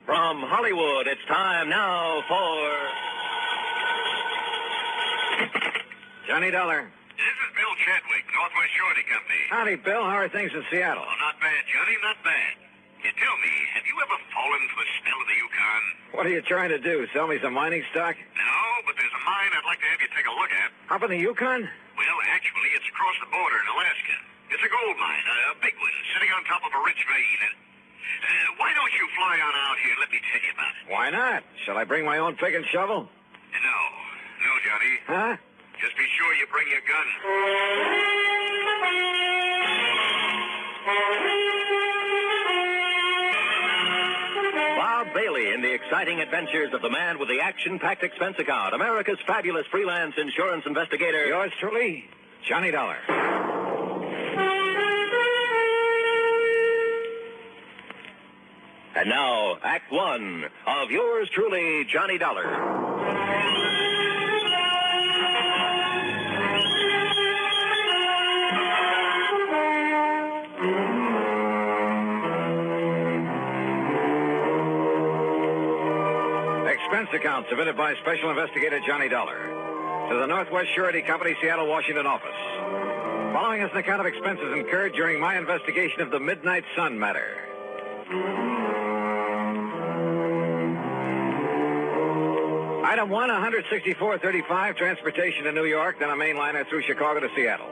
From Hollywood, it's time now for... Johnny Dollar. This is Bill Chadwick, Northwest Surety Company. Howdy, Bill. How are things in Seattle? Oh, not bad, Johnny, not bad. You tell me, have you ever fallen for the smell of the Yukon? What are you trying to do? Sell me some mining stock? No, but there's a mine I'd like to have you take a look at. Up in the Yukon? Well, actually, it's across the border in Alaska. It's a gold mine, a big one, sitting on top of a rich vein. And why don't you fly on out here and let me tell you about it? Why not? Shall I bring my own pick and shovel? No, Johnny. Huh? Just be sure you bring your gun. Bob Bailey in the exciting adventures of the man with the action-packed expense account, America's fabulous freelance insurance investigator. Yours truly, Johnny Dollar. And now, Act One of yours truly, Johnny Dollar. Expense account submitted by Special Investigator Johnny Dollar to the Northwest Surety Company, Seattle, Washington office. Following is an account of expenses incurred during my investigation of the Midnight Sun matter. Item 1, $164.35, transportation to New York, then a mainliner through Chicago to Seattle.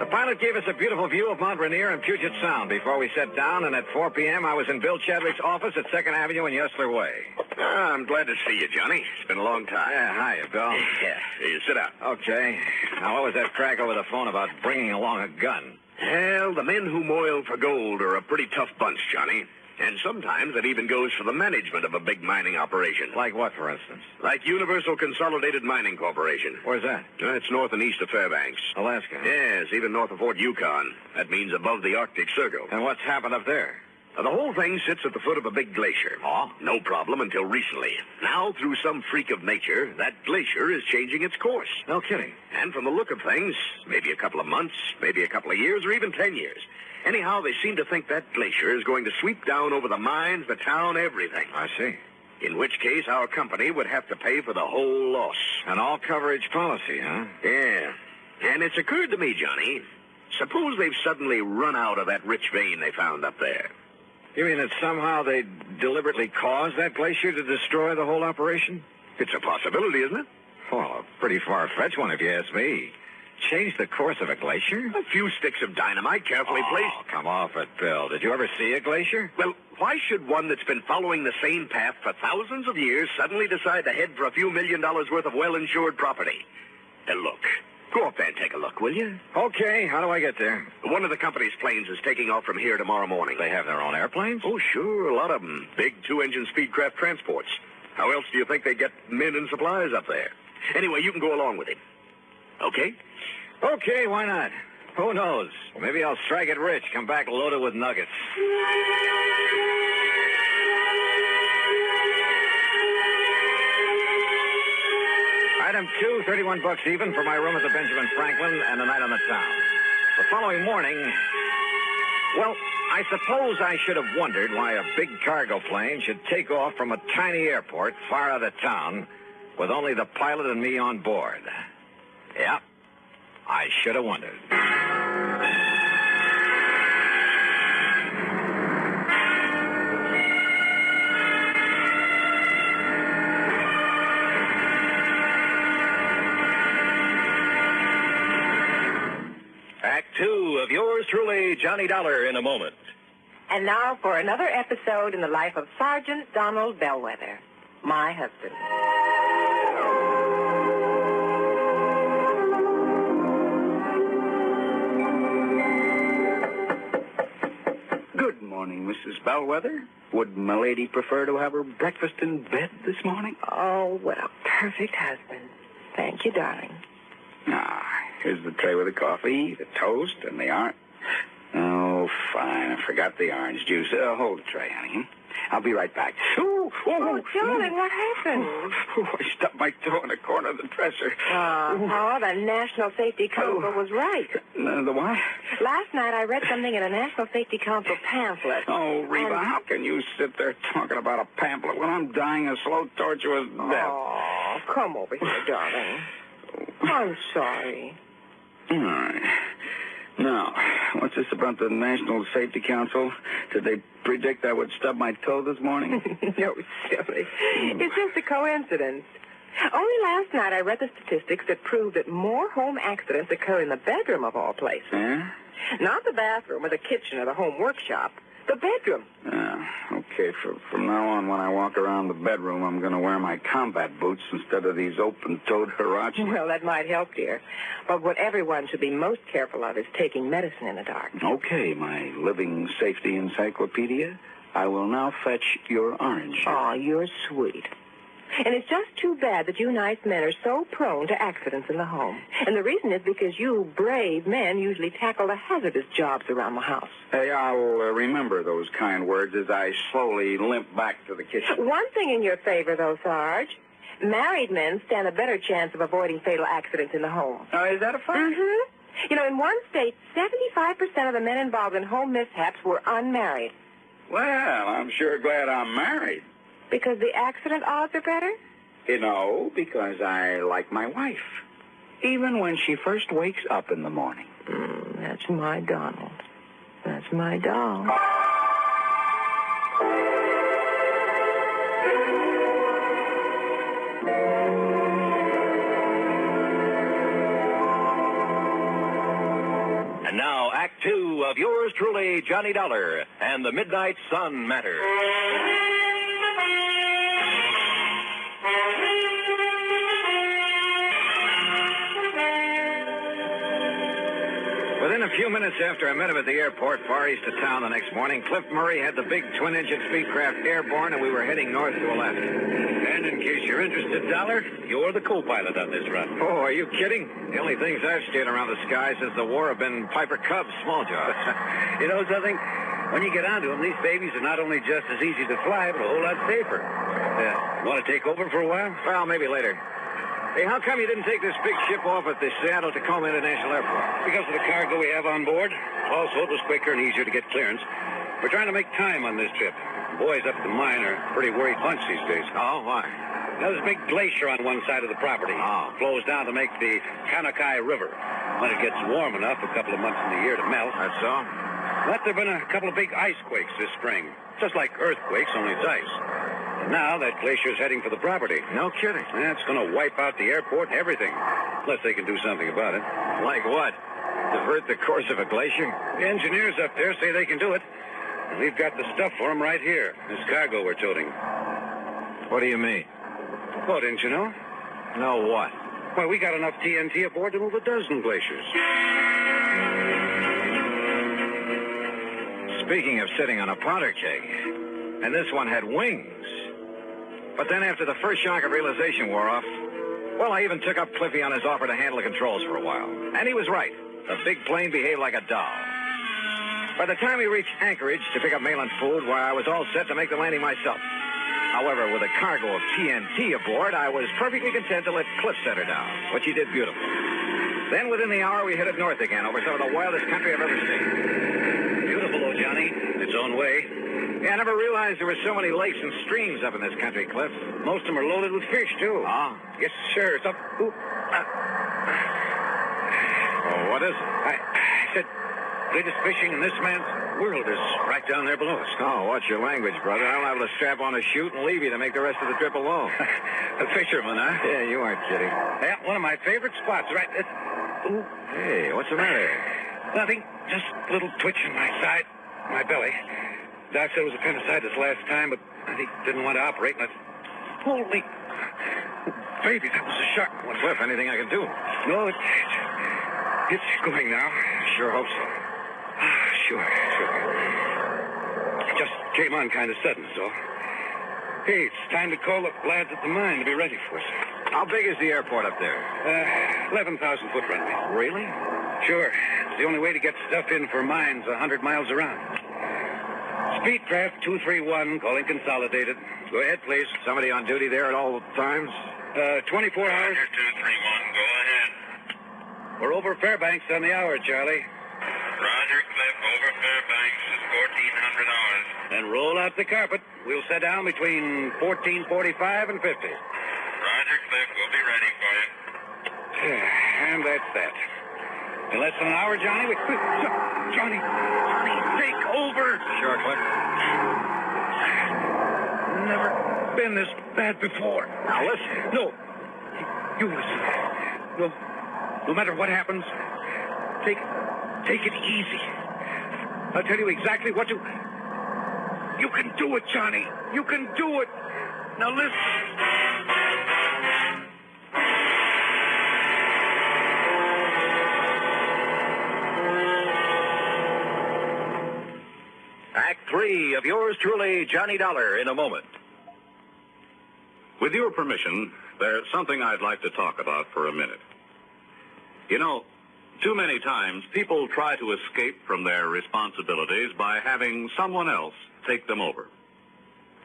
The pilot gave us a beautiful view of Mount Rainier and Puget Sound before we sat down, and at 4 p.m. I was in Bill Chadwick's office at 2nd Avenue and Yesler Way. I'm glad to see you, Johnny. It's been a long time. Yeah, hiya, Bill. Yeah, you sit down. Okay. Now, what was that crack over the phone about bringing along a gun? Well, the men who moil for gold are a pretty tough bunch, Johnny. And sometimes it even goes for the management of a big mining operation. Like what, for instance? Like Universal Consolidated Mining Corporation. Where's that? It's north and east of Fairbanks. Alaska. Yes, even north of Fort Yukon. That means above the Arctic Circle. And what's happened up there? The whole thing sits at the foot of a big glacier. Oh? No problem until recently. Now, through some freak of nature, that glacier is changing its course. No kidding. And from the look of things, maybe a couple of months, maybe a couple of years, or even 10 years. Anyhow, they seem to think that glacier is going to sweep down over the mines, the town, everything. I see. In which case, our company would have to pay for the whole loss. An all-coverage policy, huh? Yeah. And it's occurred to me, Johnny, suppose they've suddenly run out of that rich vein they found up there. You mean that somehow they deliberately caused that glacier to destroy the whole operation? It's a possibility, isn't it? Well, a pretty far-fetched one, if you ask me. Change the course of a glacier? A few sticks of dynamite carefully placed. Oh, come off it, Bill. Did you ever see a glacier? Well, why should one that's been following the same path for thousands of years suddenly decide to head for a few $1 million worth of well-insured property? Look. Go up there and take a look, will you? Okay. How do I get there? One of the company's planes is taking off from here tomorrow morning. They have their own airplanes? Oh, sure. A lot of them. Big 2-engine speedcraft transports. How else do you think they get men and supplies up there? Anyway, you can go along with him. Okay? Okay, why not? Who knows? Maybe I'll strike it rich, come back loaded with nuggets. Item 2, $31 even for my room at the Benjamin Franklin and a night on the town. The following morning, well, I suppose I should have wondered why a big cargo plane should take off from a tiny airport far out of town with only the pilot and me on board. Yeah, I should have wondered. Act 2 of yours truly, Johnny Dollar, in a moment. And now for another episode in the life of Sergeant Donald Bellwether, my husband. Good morning, Mrs. Bellwether. Would my lady prefer to have her breakfast in bed this morning? Oh, what a perfect husband. Thank you, darling. Ah, here's the tray with the coffee, the toast, and the orange. Oh, fine. I forgot the orange juice. Hold the tray, honey. I'll be right back. Oh, darling, what happened? I stubbed my toe in the corner of the dresser. Oh, the National Safety Council was right. The what? Last night I read something in a National Safety Council pamphlet. Oh, Reba, how can you sit there talking about a pamphlet when I'm dying a slow, tortuous death? Oh, come over here, darling. I'm sorry. All right. Now, what's this about the National Safety Council? Did they predict I would stub my toe this morning? No, silly. It's just a coincidence. Only last night I read the statistics that prove that more home accidents occur in the bedroom of all places. Yeah? Not the bathroom or the kitchen or the home workshop. The bedroom. Okay. From now on, when I walk around the bedroom, I'm going to wear my combat boots instead of these open-toed huaraches. Well, that might help, dear. But what everyone should be most careful of is taking medicine in the dark. Okay, my living safety encyclopedia. I will now fetch your orange. Oh, you're sweet. And it's just too bad that you nice men are so prone to accidents in the home. And the reason is because you brave men usually tackle the hazardous jobs around the house. Hey, I'll remember those kind words as I slowly limp back to the kitchen. One thing in your favor, though, Sarge. Married men stand a better chance of avoiding fatal accidents in the home. Is that a fact? Mm-hmm. You know, in one state, 75% of the men involved in home mishaps were unmarried. Well, I'm sure glad I'm married. Because the accident odds are better? No, because I like my wife. Even when she first wakes up in the morning. That's my Donald. That's my doll. And now, Act Two of yours truly, Johnny Dollar, and the Midnight Sun Matter. Within a few minutes after I met him at the airport, far east of town the next morning, Cliff Murray had the big twin-engine Speedcraft airborne, and we were heading north to Alaska. And in case you're interested, Dollar, you're the co-pilot on this run. Oh, are you kidding? The only things I've steered around the sky since the war have been Piper Cubs, small jobs. You know something? When you get onto them, these babies are not only just as easy to fly, but a whole lot safer. Want to take over for a while? Well, maybe later. Hey, how come you didn't take this big ship off at the Seattle-Tacoma International Airport? Because of the cargo we have on board. Also, it was quicker and easier to get clearance. We're trying to make time on this trip. The boys up at the mine are a pretty worried bunch these days. Oh, why? Now, there's a big glacier on one side of the property. Oh. It flows down to make the Kanakai River. When it gets warm enough, a couple of months in the year to melt. That's so? But there have been a couple of big ice quakes this spring. Just like earthquakes, only it's ice. And now that glacier's heading for the property. No kidding. That's going to wipe out the airport and everything. Unless they can do something about it. Like what? Divert the course of a glacier? The engineers up there say they can do it. And we've got the stuff for them right here. This cargo we're toting. What do you mean? Oh, didn't you know? No what? Well, we got enough TNT aboard to move a dozen glaciers. Speaking of sitting on a powder keg, and this one had wings. But then after the first shock of realization wore off, well, I even took up Cliffy on his offer to handle the controls for a while. And he was right. The big plane behaved like a doll. By the time we reached Anchorage to pick up mail and food, why, I was all set to make the landing myself. However, with a cargo of TNT aboard, I was perfectly content to let Cliff set her down, which he did beautifully. Then within the hour, we headed north again over some of the wildest country I've ever seen. Beautiful, oh, Johnny. In its own way. Yeah, I never realized there were so many lakes and streams up in this country, Cliff. Most of them are loaded with fish, too. Oh? Yes, sir. It's up. Oh, what is it? I said, greatest fishing in this man's world is right down there below us. Oh, watch your language, brother. I'm liable to strap on a chute and leave you to make the rest of the trip alone. A fisherman, huh? Yeah, you aren't kidding. Yeah, one of my favorite spots, right? Ooh. Hey, what's the matter? Nothing. Just a little twitch in my side, my belly. Doc said it was appendicitis last time, but he didn't want to operate. And holy baby, that was a sharp one. Cliff, anything I can do? No, it's going now. Sure hope so. Sure. It just came on kind of sudden, so. Hey, it's time to call the lads at the mine to be ready for us. How big is the airport up there? 11,000-foot runway. Really? Sure. It's the only way to get stuff in for mines 100 miles around. Speedcraft 231, calling Consolidated. Go ahead, please. Somebody on duty there at all times? 24 hours. Roger, 231, go ahead. We're over Fairbanks on the hour, Charlie. Roger, Cliff, over Fairbanks is 1400 hours. Then roll out the carpet. We'll set down between 14:45 and 50. Roger, Cliff, we'll be ready for you. And that's that. In less than an hour, Johnny, Johnny, take over. Sure, Cliff. Never been this bad before. Now, listen. No. You listen. No matter what happens, take it easy. I'll tell you exactly what to... You can do it, Johnny. You can do it. Now listen. Act 3 of yours truly, Johnny Dollar, in a moment. With your permission, there's something I'd like to talk about for a minute. You know, too many times people try to escape from their responsibilities by having someone else take them over.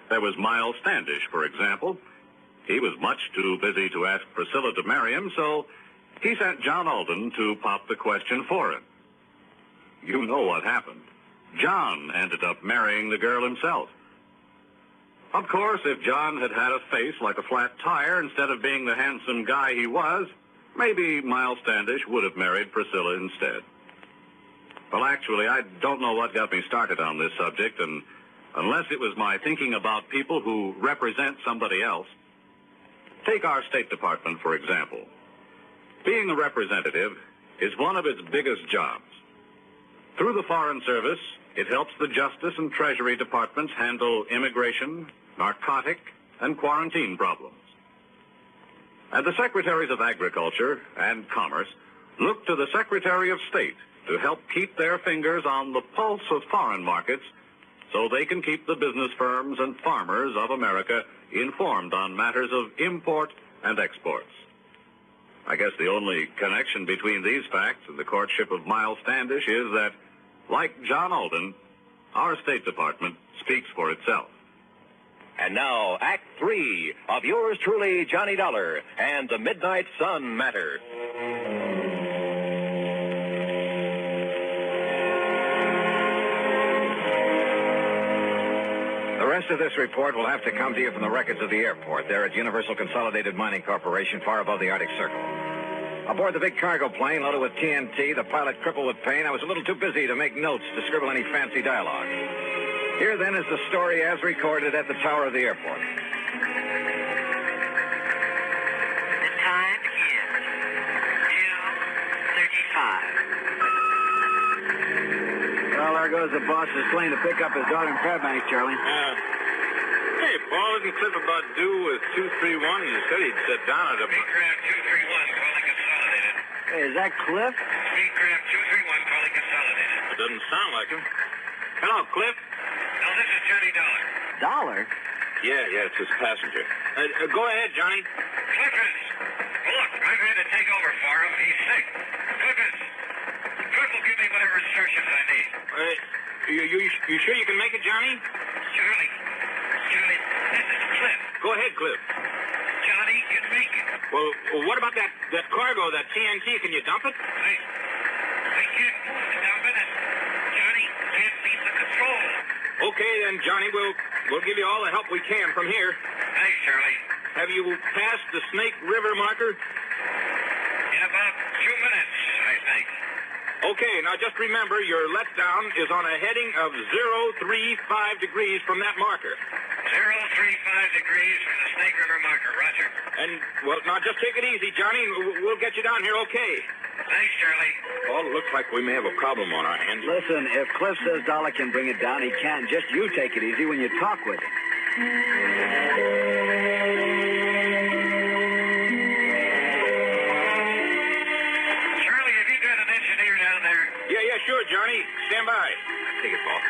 There was Miles Standish, for example. He was much too busy to ask Priscilla to marry him, so he sent John Alden to pop the question for him. You know what happened. John ended up marrying the girl himself. Of course, if John had had a face like a flat tire instead of being the handsome guy he was, maybe Miles Standish would have married Priscilla instead. Well, actually, I don't know what got me started on this subject, and unless it was my thinking about people who represent somebody else. Take our State Department, for example. Being a representative is one of its biggest jobs. Through the Foreign Service, it helps the Justice and Treasury Departments handle immigration, narcotic, and quarantine problems. And the Secretaries of Agriculture and Commerce look to the Secretary of State to help keep their fingers on the pulse of foreign markets so they can keep the business firms and farmers of America informed on matters of import and exports. I guess the only connection between these facts and the courtship of Miles Standish is that, like John Alden, our State Department speaks for itself. And now, Act 3 of yours truly, Johnny Dollar, and the Midnight Sun matter. The rest of this report will have to come to you from the records of the airport there at Universal Consolidated Mining Corporation, far above the Arctic Circle. Aboard the big cargo plane loaded with TNT, the pilot crippled with pain, I was a little too busy to make notes to scribble any fancy dialogue. Here, then, is the story as recorded at the tower of the airport. The time is 2:35. Well, there goes the boss's plane to pick up his daughter in Fairbanks, Charlie. Hey, Paul, isn't Cliff about due with 231? You said he'd sit down at a... Speedcraft 231, calling Consolidated. Hey, is that Cliff? Speedcraft 231, calling Consolidated. It doesn't sound like him. Hello, Cliff. No, this is Johnny Dollar. Dollar? Yeah, it's his passenger. Go ahead, Johnny. Clifford. Well, look, I've had to take over for him. He's sick. Clifford. Cliff will give me whatever instructions I need. You sure you can make it, Johnny? Johnny, this is Cliff. Go ahead, Cliff. Johnny can make it. Well, what about that cargo, that TNT? Can you dump it? I can't move to dump it. Johnny can't leave the control. Okay, then, Johnny, we'll give you all the help we can from here. Thanks, Charlie. Have you passed the Snake River marker? In about 2 minutes, I think. Okay, now just remember your letdown is on a heading of 035 degrees from that marker. 035 degrees from the Snake River marker, Roger. And, well, now just take it easy, Johnny. We'll get you down here okay. Thanks, Charlie. Well, it looks like we may have a problem on our hands. Listen, if Cliff says Dollar can bring it down, he can. Just you take it easy when you talk with him. Charlie, have you got an engineer down there? Yeah, sure, Johnny. Stand by. Take it, Paul.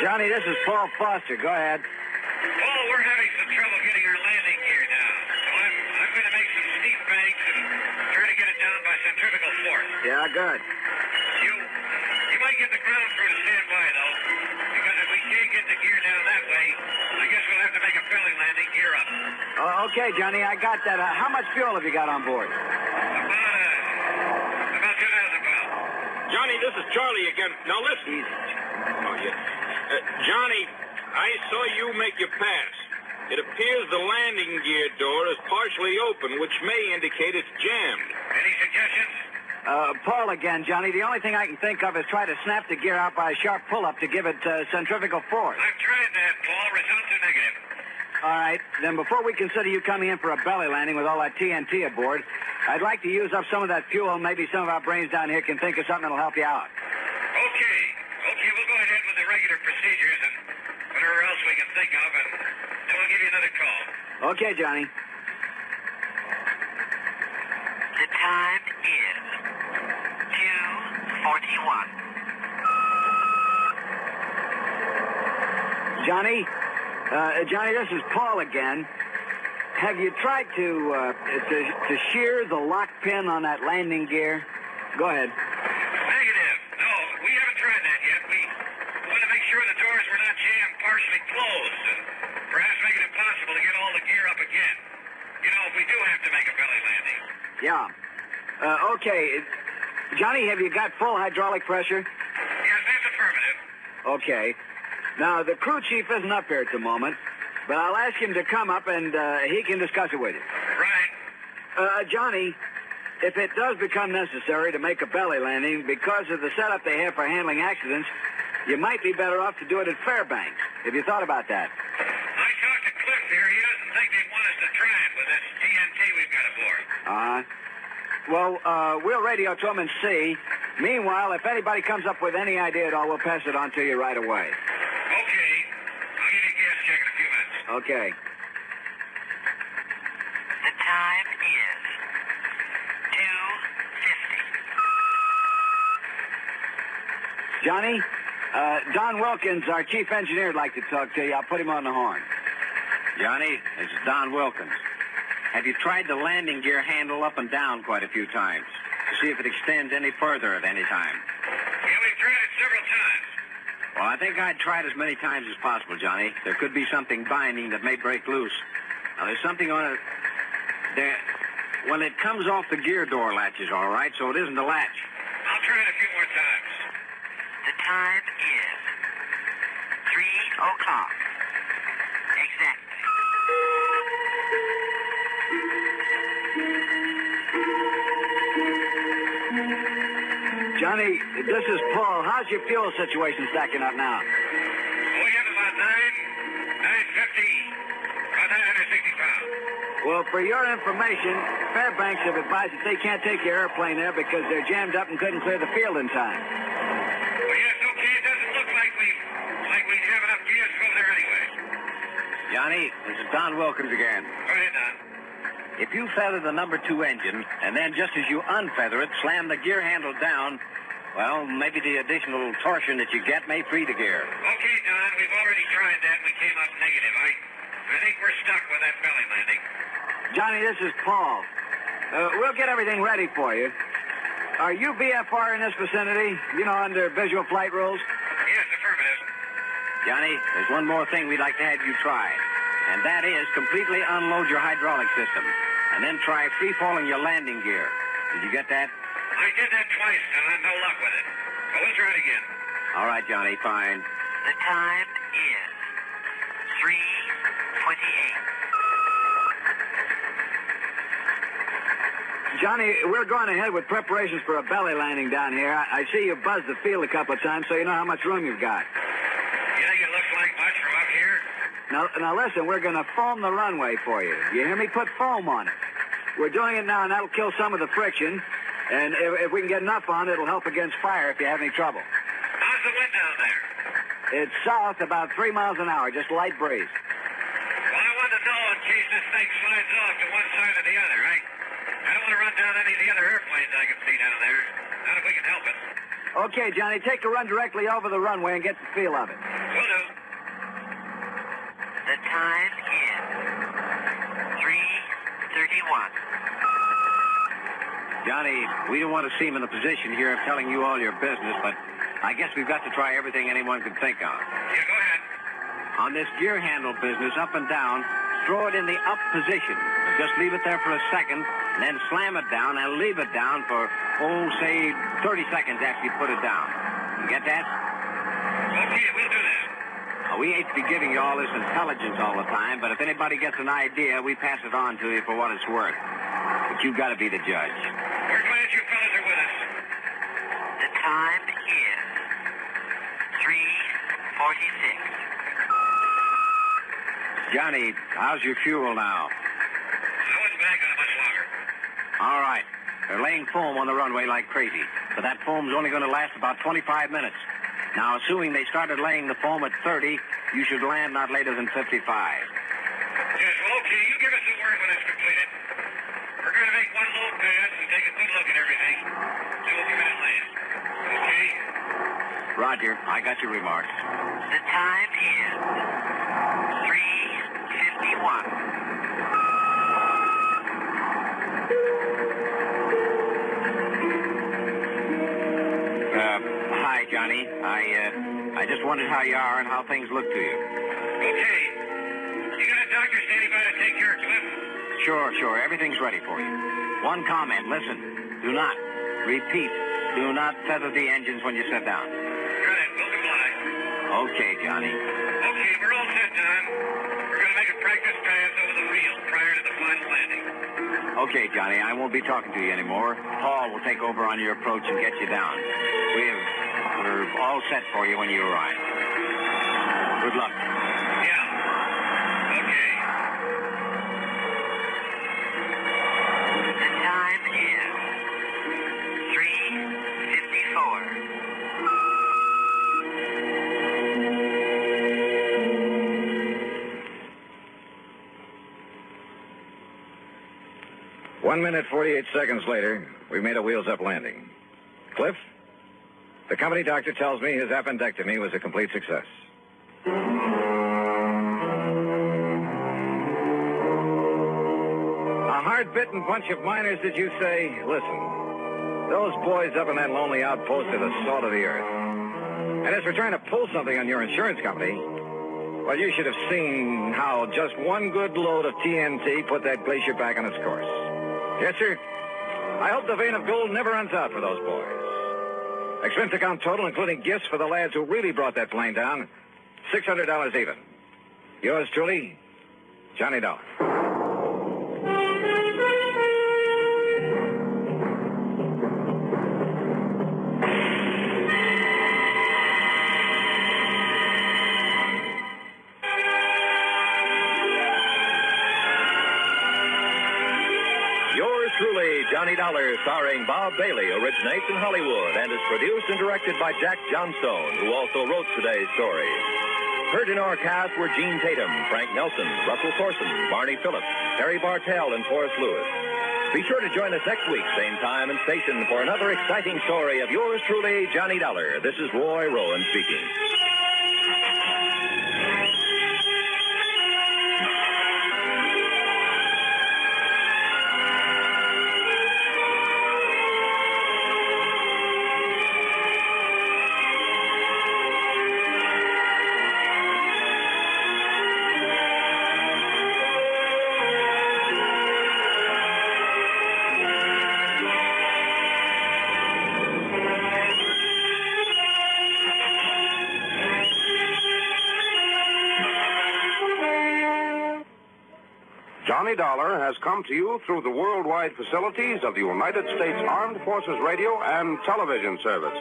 Johnny, this is Paul Foster. Go ahead. Paul, we're having some trouble getting our landing gear down. So I'm going to make some steep banks and try to get it down by centrifugal force. Yeah, good. You might get the ground crew to stand by, though, because if we can't gear down that way, I guess we'll have to make a belly landing gear up. Okay, Johnny, I got that. How much fuel have you got on board? About 2,000 pounds. Johnny, this is Charlie again. Now listen. Oh, yeah. Johnny, I saw you make your pass. It appears the landing gear door is partially open, which may indicate it's jammed. Any suggestions? Paul again, Johnny. The only thing I can think of is try to snap the gear out by a sharp pull-up to give it centrifugal force. I've tried that, Paul. Results are negative. All right. Then before we consider you coming in for a belly landing with all that TNT aboard, I'd like to use up some of that fuel. Maybe some of our brains down here can think of something that'll help you out. Okay, we'll go ahead with the regular procedures and whatever else we can think of, and then we'll give you another call. Okay, Johnny. The time is 2:41. Johnny? Johnny, this is Paul again. Have you tried to shear the lock pin on that landing gear? Go ahead. Negative. No, we haven't tried that yet. We want to make sure the doors were not jammed partially closed, and perhaps make it impossible to get all the gear up again. You know, if we do have to make a belly landing. Yeah. Okay. Johnny, have you got full hydraulic pressure? Yes, that's affirmative. Okay. Now, the crew chief isn't up here at the moment, but I'll ask him to come up and he can discuss it with you. Right. Johnny, if it does become necessary to make a belly landing because of the setup they have for handling accidents, you might be better off to do it at Fairbanks. Have you thought about that? I talked to Cliff here. He doesn't think they'd want us to try it with this TNT we've got aboard. Well, we'll radio to him and see. Meanwhile, if anybody comes up with any idea at all, we'll pass it on to you right away. Okay. I'll give you a gas check in a few minutes. Okay. The time is 2:50. Johnny, Don Wilkins, our chief engineer, would like to talk to you. I'll put him on the horn. Johnny, this is Don Wilkins. Have you tried the landing gear handle up and down quite a few times to see if it extends any further at any time? Yeah, we've tried it several times. Well, I think I'd try it as many times as possible, Johnny. There could be something binding that may break loose. Now, there's something on it there. Well, it comes off the gear door latches, all right, so it isn't a latch. I'll try it a few more times. The time is 3 o'clock. Exactly. Johnny, this is Paul. How's your fuel situation stacking up now? We have about 950, about 960 pounds. Well, for your information, Fairbanks have advised that they can't take your airplane there because they're jammed up and couldn't clear the field in time. Well, yes, okay. It doesn't look like we'd have enough gears to go there anyway. Johnny, this is Don Wilkins again. Go ahead, Don. If you feather the number 2 engine, and then just as you unfeather it, slam the gear handle down, well, maybe the additional torsion that you get may free the gear. Okay, Don, we've already tried that and we came up negative. I think we're stuck with that belly landing. Johnny, this is Paul. We'll get everything ready for you. Are you VFR in this vicinity? You know, under visual flight rules? Yes, affirmative. Johnny, there's one more thing we'd like to have you try, and that is completely unload your hydraulic system, and then try free-falling your landing gear. Did you get that? I did that twice, Don. No luck with it. But we'll try it again. All right, Johnny, fine. The time is 3:28. Johnny, we're going ahead with preparations for a belly landing down here. I see you buzzed the field a couple of times, so you know how much room you've got. You think it looks like much from up here? Now listen, we're going to foam the runway for you. You hear me? Put foam on it. We're doing it now, and that'll kill some of the friction. And if we can get enough on, it'll help against fire if you have any trouble. How's the wind down there? It's south about 3 miles an hour, just light breeze. Well, I want to know in case this thing slides off to one side or the other. I don't want to run down any of the other airplanes I can see down there. Not if we can help it. Okay, Johnny, take a run directly over the runway and get the feel of it. Will do. The time is 3:31. Johnny, we don't want to seem in a position here of telling you all your business, but I guess we've got to try everything anyone could think of. Yeah, go ahead. on this gear handle business, up and down, throw it in the up position. Just leave it there for a second, and then slam it down and leave it down for, say, 30 seconds after you put it down. You get that? Okay, we'll do that. We hate to be giving you all this intelligence all the time, but if anybody gets an idea, we pass it on to you for what it's worth. But you've got to be the judge. We're glad you fellas are with us. The time is 3:46. Johnny, how's your fuel now? I wasn't back on it much longer. All right. They're laying foam on the runway like crazy, but that foam's only going to last about 25 minutes. Now, assuming they started laying the foam at 30, you should land not later than 55. Yes, well, okay. You give us a word when it's completed. We're going to make one low pass and take a good look at everything. Then we'll come in and land. Okay? Roger. I got your remarks. The time is 3:51. Hi, Johnny. I just wondered how you are and how things look to you. Okay. You got a doctor standing by to take care of Cliff? Sure. Everything's ready for you. One comment. Listen. Do not, repeat, do not feather the engines when you sit down. Got it. We'll comply. Okay, Johnny. Okay, we're all set, Don. We're going to make a practice pass over the field prior to the final landing. Okay, Johnny. I won't be talking to you anymore. Paul will take over on your approach and get you down. We're all set for you when you arrive. Good luck. Yeah. Okay. The time is 3:54. One minute, 48 seconds later, we made a wheels-up landing. Cliff? The company doctor tells me his appendectomy was a complete success. A hard-bitten bunch of miners, did you say? Listen, those boys up in that lonely outpost are the salt of the earth. And as for trying to pull something on your insurance company, well, you should have seen how just one good load of TNT put that glacier back on its course. Yes, sir. I hope the vein of gold never runs out for those boys. Expense account total, including gifts for the lads who really brought that plane down, $600 even. Yours truly, Johnny Dollar. Truly, Johnny Dollar, starring Bob Bailey, originates in Hollywood and is produced and directed by Jack Johnstone, who also wrote today's story. Heard in our cast were Gene Tatum, Frank Nelson, Russell Thorson, Barney Phillips, Harry Bartell, and Forrest Lewis. Be sure to join us next week, same time and station, for another exciting story of yours truly, Johnny Dollar. This is Roy Rowan speaking. Johnny Dollar has come to you through the worldwide facilities of the United States Armed Forces Radio and Television Service.